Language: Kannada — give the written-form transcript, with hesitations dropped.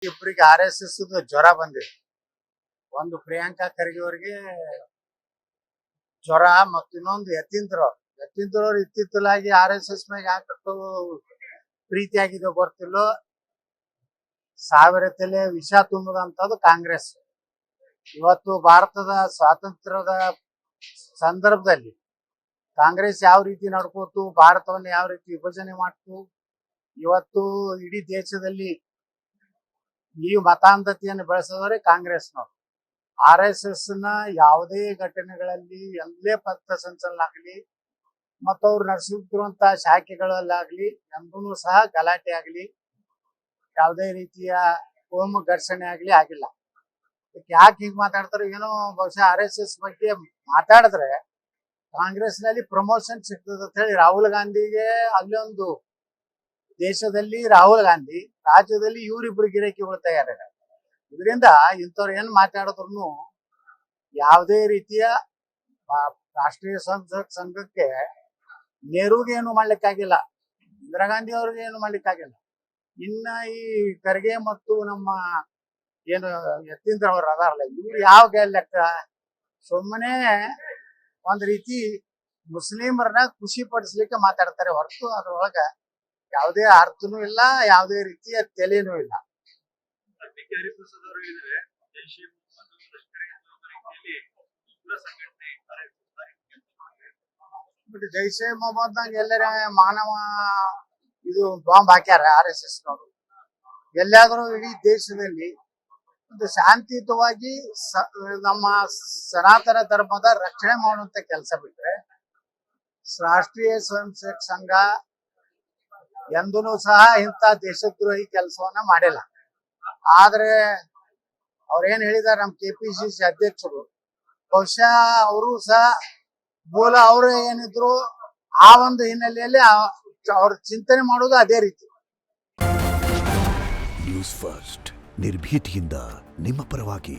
ಇಬ್ಬರಿಗೆ RSS ಜ್ವರ ಬಂದಿದೆ. ಒಂದು ಪ್ರಿಯಾಂಕಾ ಖರ್ಗೆ ಅವರಿಗೆ ಜ್ವರ ಮತ್ತು ಇನ್ನೊಂದು ಯತೀಂದ್ರ ಇತ್ತಿತ್ತಲಾಗಿ RSS ಮ್ಯಾಗ ಯಾಕಷ್ಟು ಪ್ರೀತಿಯಾಗಿದೆ ಗೊತ್ತಿಲ್ಲೋ, ಸಾವಿರ ತಲೆ ವಿಷ ತುಂಬದಂತದ್ದು ಕಾಂಗ್ರೆಸ್. ಇವತ್ತು ಭಾರತದ ಸ್ವಾತಂತ್ರ್ಯದ ಸಂದರ್ಭದಲ್ಲಿ ಕಾಂಗ್ರೆಸ್ ಯಾವ ರೀತಿ ನಡ್ಕೋತು, ಭಾರತವನ್ನು ಯಾವ ರೀತಿ ವಿಭಜನೆ ಮಾಡ್ತು, ಇವತ್ತು ಇಡೀ ದೇಶದಲ್ಲಿ ಈ ಮತಾಂಧತೆಯನ್ನು ಬೆಳೆಸಿದವರೇ ಕಾಂಗ್ರೆಸ್ನವರು. RSS ನ ಯಾವುದೇ ಘಟನೆಗಳಲ್ಲಿ ಎಲ್ಲೇ ಪಥಸಂಚಲನ ಆಗಲಿ ಮತ್ತು ಅವ್ರು ನಡೆಸುತ್ತಿರುವಂತಹ ಶಾಖೆಗಳಲ್ಲಾಗ್ಲಿ ಎಂದೂ ಸಹ ಗಲಾಟೆ ಆಗಲಿ, ಯಾವುದೇ ರೀತಿಯ ಕೋಮು ಘರ್ಷಣೆ ಆಗಲಿ ಆಗಿಲ್ಲ. ಯಾಕೆ ಹಿಂಗ್ ಮಾತಾಡ್ತಾರೆ ಏನೋ, ಬಹುಶಃ RSS ಬಗ್ಗೆ ಮಾತಾಡಿದ್ರೆ ಕಾಂಗ್ರೆಸ್ನಲ್ಲಿ ಪ್ರಮೋಷನ್ ಸಿಗ್ತದೆ ಅಂತ ಹೇಳಿ ರಾಹುಲ್ ಗಾಂಧಿಗೆ ಅಲ್ಲೊಂದು ದೇಶದಲ್ಲಿ ರಾಹುಲ್ ಗಾಂಧಿ, ರಾಜ್ಯದಲ್ಲಿ ಇವರಿಬ್ರು ಗಿರಾಕಿಗಳು ತಯಾರಾಗ. ಇದರಿಂದ ಇಂಥವ್ರು ಏನ್ ಮಾತಾಡಿದ್ರು ಯಾವುದೇ ರೀತಿಯ ರಾಷ್ಟ್ರೀಯ ಸಂಘಕ್ಕೆ ನೆಹರೂಗೆ ಏನು ಮಾಡ್ಲಿಕ್ಕಾಗಿಲ್ಲ, ಇಂದಿರಾ ಗಾಂಧಿ ಅವ್ರಿಗೆ ಏನು ಮಾಡ್ಲಿಕ್ಕಾಗಿಲ್ಲ. ಇನ್ನ ಈ ಖರ್ಗೆ ಮತ್ತು ನಮ್ಮ ಏನು ಯತೀಂದ್ರ ಅವರು ಅದಾರಲ್ಲ, ಇವ್ರು ಯಾವ ಗೆಲ್ಲಕ್ಕ ಸುಮ್ಮನೆ ಒಂದ್ ರೀತಿ ಮುಸ್ಲಿಮರನ್ನ ಖುಷಿ ಪಡಿಸ್ಲಿಕ್ಕೆ ಮಾತಾಡ್ತಾರೆ ಹೊರತು ಅದ್ರೊಳಗ ಯಾವುದೇ ಅರ್ಥನೂ ಇಲ್ಲ, ಯಾವುದೇ ರೀತಿಯ ತೆಲೆನೂ ಇಲ್ಲ. ಜೈಷೆ ಮೊಹಮ್ಮದ್ನಾಗ ಎಲ್ಲರ ಮಾನವ ಇದು ಬಾಂಬ್ ಹಾಕ್ಯಾರ RSS ನವರು. ಎಲ್ಲಾದ್ರೂ ಇಡೀ ದೇಶದಲ್ಲಿ ಒಂದು ಶಾಂತಿಯುತವಾಗಿ ನಮ್ಮ ಸನಾತನ ಧರ್ಮದ ರಕ್ಷಣೆ ಮಾಡುವಂತ ಕೆಲಸ ಬಿಟ್ರೆ ರಾಷ್ಟ್ರೀಯ ಸ್ವಯಂ ಸೇವಕ ಸಂಘ ಎಂದೂ ಸಹ ಇಂಥ ದೇಶದ್ರೋಹಿ ಕೆಲಸವನ್ನ ಮಾಡಿಲ್ಲ. ಆದ್ರೆ ಅವ್ರೇನ್ ಹೇಳಿದಾರೆ ನಮ್ಮ KPCC ಅಧ್ಯಕ್ಷರು, ಬಹುಶಃ ಅವರು ಸಹ ಮೂಲ ಅವರು ಏನಿದ್ರು ಆ ಒಂದು ಹಿನ್ನೆಲೆಯಲ್ಲಿ ಅವ್ರ ಚಿಂತನೆ ಮಾಡೋದು ಅದೇ ರೀತಿ. ನ್ಯೂಸ್ ಫಸ್ಟ್ ನಿರ್ಭೀತಿಯಿಂದ ನಿಮ್ಮ ಪರವಾಗಿ.